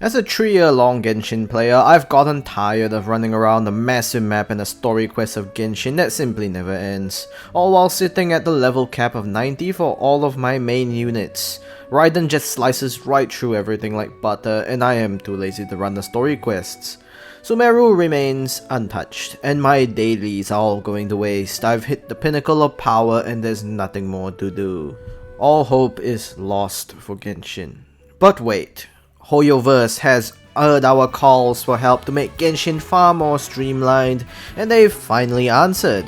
As a 3-year-long Genshin player, I've gotten tired of running around the massive map and the story quest of Genshin that simply never ends, all while sitting at the level cap of 90 for all of my main units. Raiden just slices right through everything like butter, and I am too lazy to run the story quests. Sumeru remains untouched, and my dailies are all going to waste. I've hit the pinnacle of power and there's nothing more to do. All hope is lost for Genshin. But wait. Hoyoverse has heard our calls for help to make Genshin far more streamlined, and they've finally answered.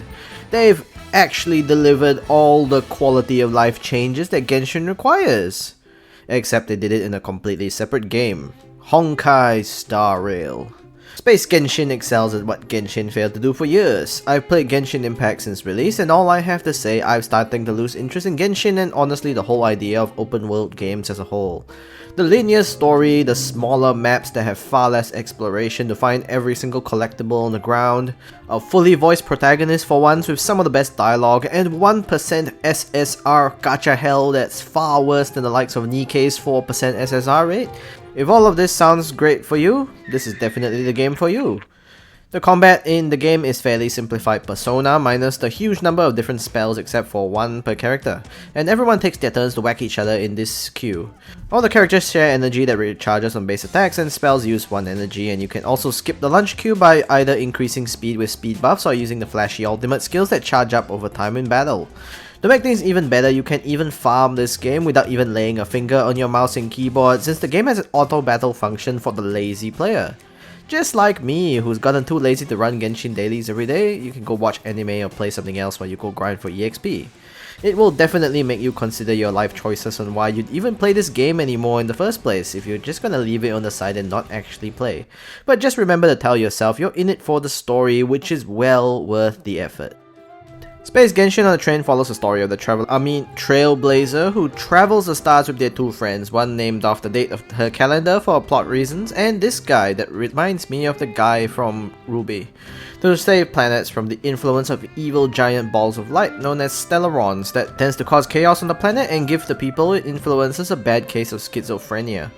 They've actually delivered all the quality of life changes that Genshin requires. Except they did it in a completely separate game, Honkai Star Rail. Space Genshin excels at what Genshin failed to do for years. I've played Genshin Impact since release, and all I have to say, I'm starting to lose interest in Genshin and honestly the whole idea of open world games as a whole. The linear story, the smaller maps that have far less exploration to find every single collectible on the ground, a fully voiced protagonist for once with some of the best dialogue, and 1% SSR gacha hell that's far worse than the likes of Nikke's 4% SSR rate. If all of this sounds great for you, this is definitely the game for you. The combat in the game is fairly simplified Persona, minus the huge number of different spells except for one per character, and everyone takes their turns to whack each other in this queue. All the characters share energy that recharges on base attacks, and spells use 1 energy, and you can also skip the lunge queue by either increasing speed with speed buffs or using the flashy ultimate skills that charge up over time in battle. To make things even better, you can even farm this game without even laying a finger on your mouse and keyboard, since the game has an auto battle function for the lazy player. Just like me, who's gotten too lazy to run Genshin dailies every day, you can go watch anime or play something else while you go grind for EXP. It will definitely make you consider your life choices on why you'd even play this game anymore in the first place if you're just gonna leave it on the side and not actually play. But just remember to tell yourself you're in it for the story, which is well worth the effort. Space Genshin on the Train follows the story of the trailblazer who travels the stars with their 2 friends, one named after the date of her calendar for plot reasons, and this guy that reminds me of the guy from Ruby, to save planets from the influence of evil giant balls of light known as stellarons that tends to cause chaos on the planet and give the people it influences a bad case of schizophrenia.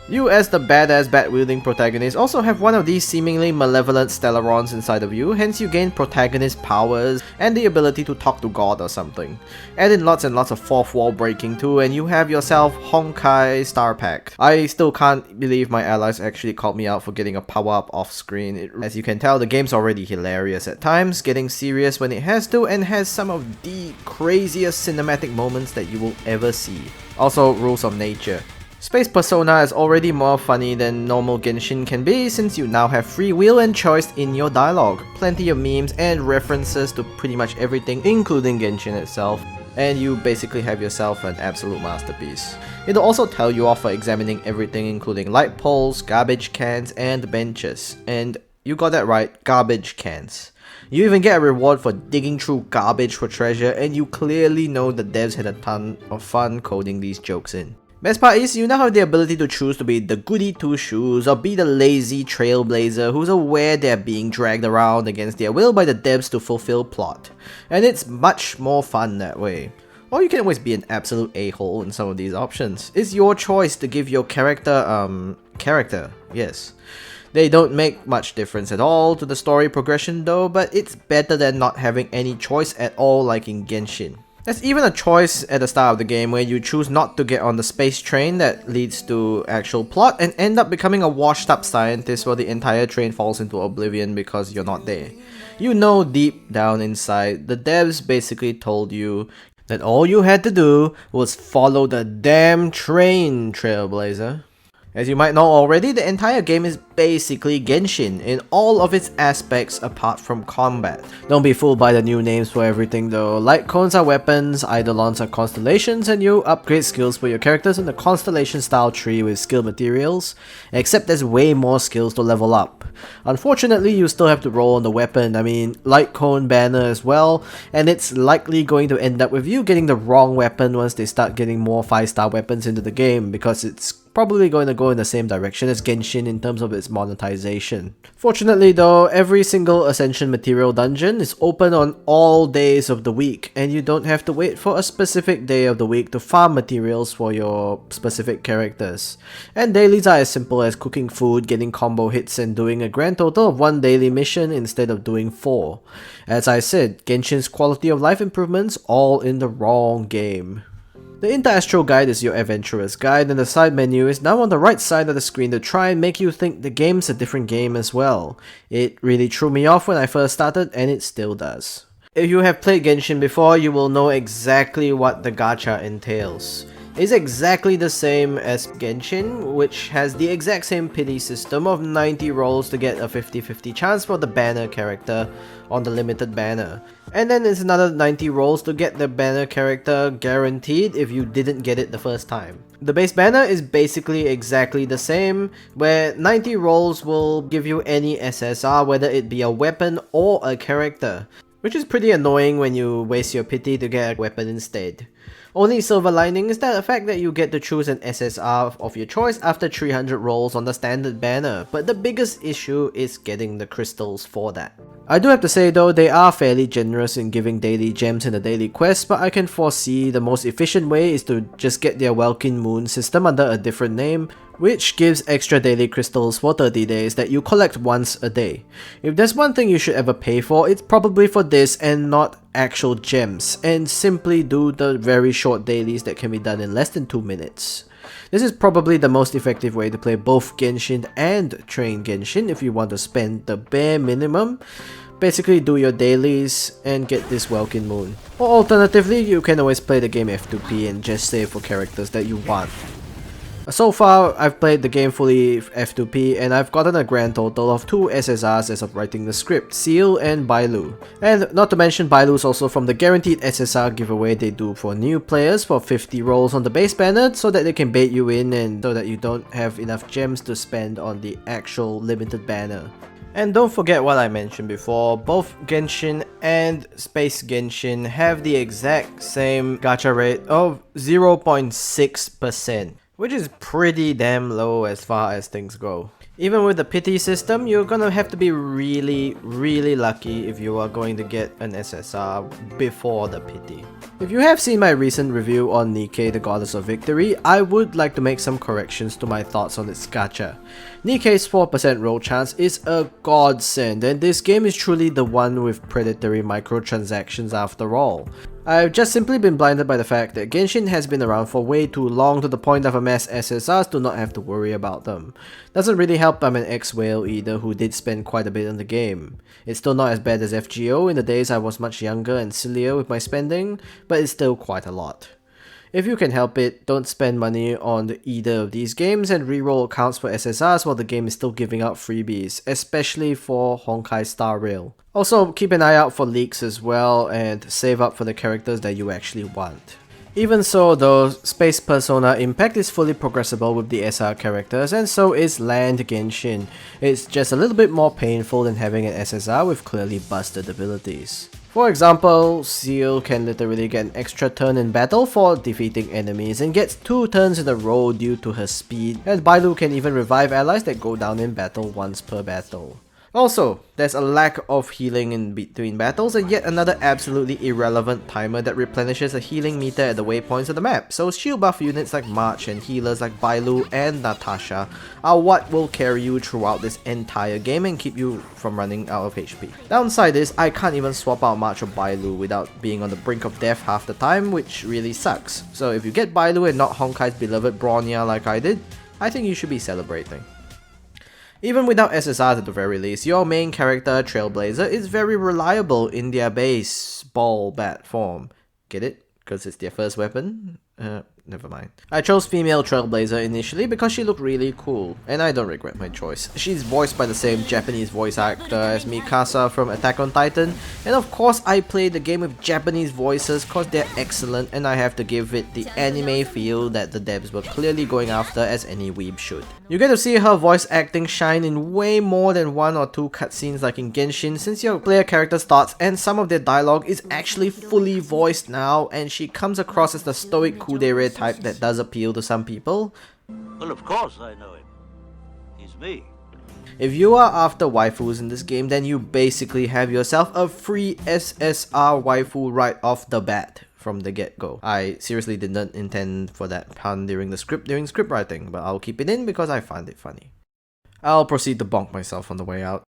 You as the badass bat-wielding protagonist also have one of these seemingly malevolent stellarons inside of you, hence you gain protagonist powers and the ability to talk to God or something. Add in lots and lots of 4th wall breaking too, and you have yourself Honkai Star Pack. I still can't believe my allies actually called me out for getting a power-up off-screen. As you can tell, the game's already hilarious at times, getting serious when it has to, and has some of the craziest cinematic moments that you will ever see. Also, rules of nature. Space Persona is already more funny than normal Genshin can be, since you now have free will and choice in your dialogue, plenty of memes and references to pretty much everything including Genshin itself, and you basically have yourself an absolute masterpiece. It'll also tell you off for examining everything including light poles, garbage cans and benches, and you got that right, garbage cans. You even get a reward for digging through garbage for treasure, and you clearly know the devs had a ton of fun coding these jokes in. Best part is, you now have the ability to choose to be the goody two-shoes or be the lazy trailblazer who's aware they're being dragged around against their will by the devs to fulfill plot. And it's much more fun that way. Or you can always be an absolute a-hole in some of these options. It's your choice to give your character, yes. They don't make much difference at all to the story progression though, but it's better than not having any choice at all like in Genshin. There's even a choice at the start of the game where you choose not to get on the space train that leads to actual plot and end up becoming a washed up scientist while the entire train falls into oblivion because you're not there. You know deep down inside, the devs basically told you that all you had to do was follow the damn train, Trailblazer. As you might know already, the entire game is basically Genshin in all of its aspects apart from combat. Don't be fooled by the new names for everything though. Light cones are weapons, eidolons are constellations, and you upgrade skills for your characters in the constellation style tree with skill materials, except there's way more skills to level up. Unfortunately, you still have to roll on the weapon, light cone banner as well, and it's likely going to end up with you getting the wrong weapon once they start getting more 5-star weapons into the game, because it's probably going to go in the same direction as Genshin in terms of its monetization. Fortunately though, every single Ascension Material dungeon is open on all days of the week, and you don't have to wait for a specific day of the week to farm materials for your specific characters. And dailies are as simple as cooking food, getting combo hits, and doing a grand total of 1 daily mission instead of doing 4. As I said, Genshin's quality of life improvements all in the wrong game. The Interastral Guide is your adventurer's guide, and the side menu is now on the right side of the screen to try and make you think the game's a different game as well. It really threw me off when I first started, and it still does. If you have played Genshin before, you will know exactly what the gacha entails. It's exactly the same as Genshin, which has the exact same pity system of 90 rolls to get a 50-50 chance for the banner character on the limited banner. And then it's another 90 rolls to get the banner character guaranteed if you didn't get it the first time. The base banner is basically exactly the same, where 90 rolls will give you any SSR, whether it be a weapon or a character, which is pretty annoying when you waste your pity to get a weapon instead. Only silver lining is that the fact that you get to choose an SSR of your choice after 300 rolls on the standard banner, but the biggest issue is getting the crystals for that. I do have to say though, they are fairly generous in giving daily gems in the daily quests, but I can foresee the most efficient way is to just get their Welkin Moon system under a different name, which gives extra daily crystals for 30 days that you collect once a day. If there's one thing you should ever pay for, it's probably for this and not actual gems, and simply do the very short dailies that can be done in less than 2 minutes. This is probably the most effective way to play both Genshin and Train Genshin if you want to spend the bare minimum. Basically do your dailies and get this Welkin Moon. Or alternatively, you can always play the game F2P and just save for characters that you want. So far, I've played the game fully F2P and I've gotten a grand total of 2 SSRs as of writing the script, Seal and Bailu. And not to mention Bailu is also from the guaranteed SSR giveaway they do for new players for 50 rolls on the base banner so that they can bait you in and so that you don't have enough gems to spend on the actual limited banner. And don't forget what I mentioned before, both Genshin and Space Genshin have the exact same gacha rate of 0.6%. Which is pretty damn low as far as things go. Even with the pity system, you're gonna have to be really lucky if you are going to get an SSR before the pity. If you have seen my recent review on Nikke, the Goddess of Victory, I would like to make some corrections to my thoughts on its gacha. Nikke's 4% roll chance is a godsend, and this game is truly the one with predatory microtransactions after all. I've just simply been blinded by the fact that Genshin has been around for way too long to the point I've amassed SSRs to not have to worry about them. Doesn't really help I'm an ex-whale either who did spend quite a bit on the game. It's still not as bad as FGO in the days I was much younger and sillier with my spending, but it's still quite a lot. If you can help it, don't spend money on either of these games and reroll accounts for SSRs while the game is still giving out freebies, especially for Honkai Star Rail. Also, keep an eye out for leaks as well and save up for the characters that you actually want. Even so though, Space Persona Impact is fully progressible with the SR characters, and so is Land Genshin. It's just a little bit more painful than having an SSR with clearly busted abilities. For example, Seal can literally get an extra turn in battle for defeating enemies and gets 2 turns in a row due to her speed, and Bailu can even revive allies that go down in battle once per battle. Also, there's a lack of healing in between battles and yet another absolutely irrelevant timer that replenishes a healing meter at the waypoints of the map, so shield buff units like March and healers like Bailu and Natasha are what will carry you throughout this entire game and keep you from running out of HP. Downside is, I can't even swap out March or Bailu without being on the brink of death half the time, which really sucks. So if you get Bailu and not Honkai's beloved Bronya like I did, I think you should be celebrating. Even without SSRs at the very least, your main character, Trailblazer, is very reliable in their base ball bat form. Get it? Because it's their first weapon? Never mind. I chose female Trailblazer initially because she looked really cool, and I don't regret my choice. She's voiced by the same Japanese voice actor as Mikasa from Attack on Titan, and of course I played the game with Japanese voices cause they're excellent and I have to give it the anime feel that the devs were clearly going after as any weeb should. You get to see her voice acting shine in way more than 1 or 2 cutscenes like in Genshin, since your player character starts and some of their dialogue is actually fully voiced now, and she comes across as the stoic kudere type that does appeal to some people. Well, of course I know him. He's me. If you are after waifus in this game, then you basically have yourself a free SSR waifu right off the bat from the get-go. I seriously did not intend for that pun during script writing, but I'll keep it in because I find it funny. I'll proceed to bonk myself on the way out.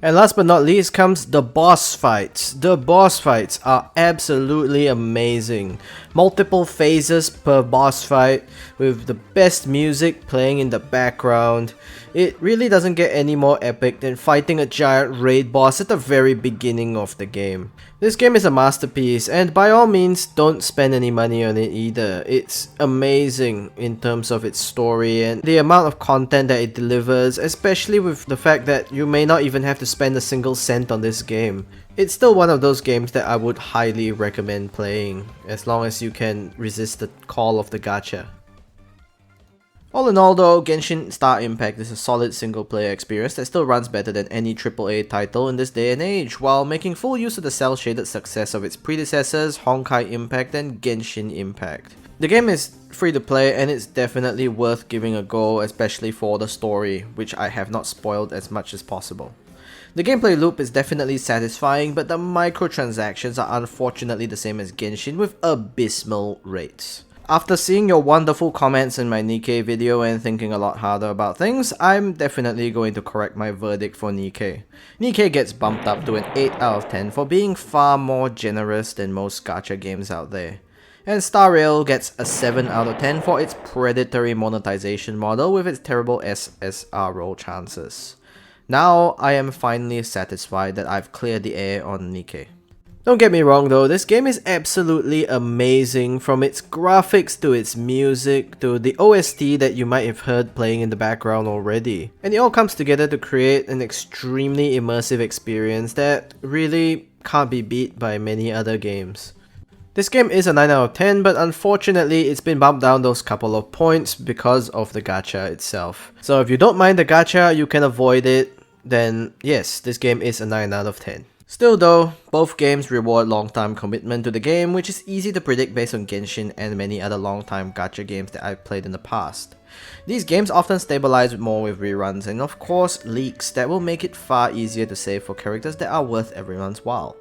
And last but not least comes the boss fights. The boss fights are absolutely amazing. Multiple phases per boss fight with the best music playing in the background. It really doesn't get any more epic than fighting a giant raid boss at the very beginning of the game. This game is a masterpiece, and by all means don't spend any money on it either. It's amazing in terms of its story and the amount of content that it delivers, especially with the fact that you may not even have to spend a single cent on this game. It's still one of those games that I would highly recommend playing, as long as you can resist the call of the gacha. All in all though, Genshin Star Impact is a solid single player experience that still runs better than any AAA title in this day and age, while making full use of the cel-shaded success of its predecessors Honkai Impact and Genshin Impact. The game is free to play and it's definitely worth giving a go, especially for the story, which I have not spoiled as much as possible. The gameplay loop is definitely satisfying, but the microtransactions are unfortunately the same as Genshin with abysmal rates. After seeing your wonderful comments in my Nikke video and thinking a lot harder about things, I'm definitely going to correct my verdict for Nikke. Nikke gets bumped up to an 8 out of 10 for being far more generous than most gacha games out there. And Star Rail gets a 7 out of 10 for its predatory monetization model with its terrible SSR roll chances. Now I am finally satisfied that I've cleared the air on Nikke. Don't get me wrong though, this game is absolutely amazing, from its graphics to its music to the OST that you might have heard playing in the background already. And it all comes together to create an extremely immersive experience that really can't be beat by many other games. This game is a 9 out of 10, but unfortunately it's been bumped down those couple of points because of the gacha itself. So if you don't mind the gacha, you can avoid it, then yes, this game is a 9 out of 10. Still though, both games reward long-time commitment to the game, which is easy to predict based on Genshin and many other long-time gacha games that I've played in the past. These games often stabilize more with reruns and of course leaks that will make it far easier to save for characters that are worth everyone's while.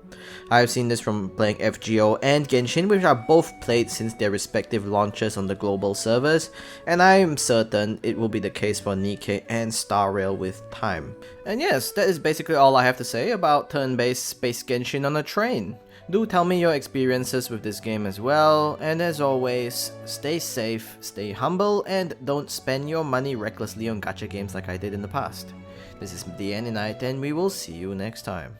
I've seen this from playing FGO and Genshin, which are both played since their respective launches on the global servers, and I'm certain it will be the case for Nikke and Star Rail with time. And yes, that is basically all I have to say about turn-based Space Genshin on a train. Do tell me your experiences with this game as well, and as always, stay safe, stay humble, and don't spend your money recklessly on gacha games like I did in the past. This is the Nikke, and we will see you next time.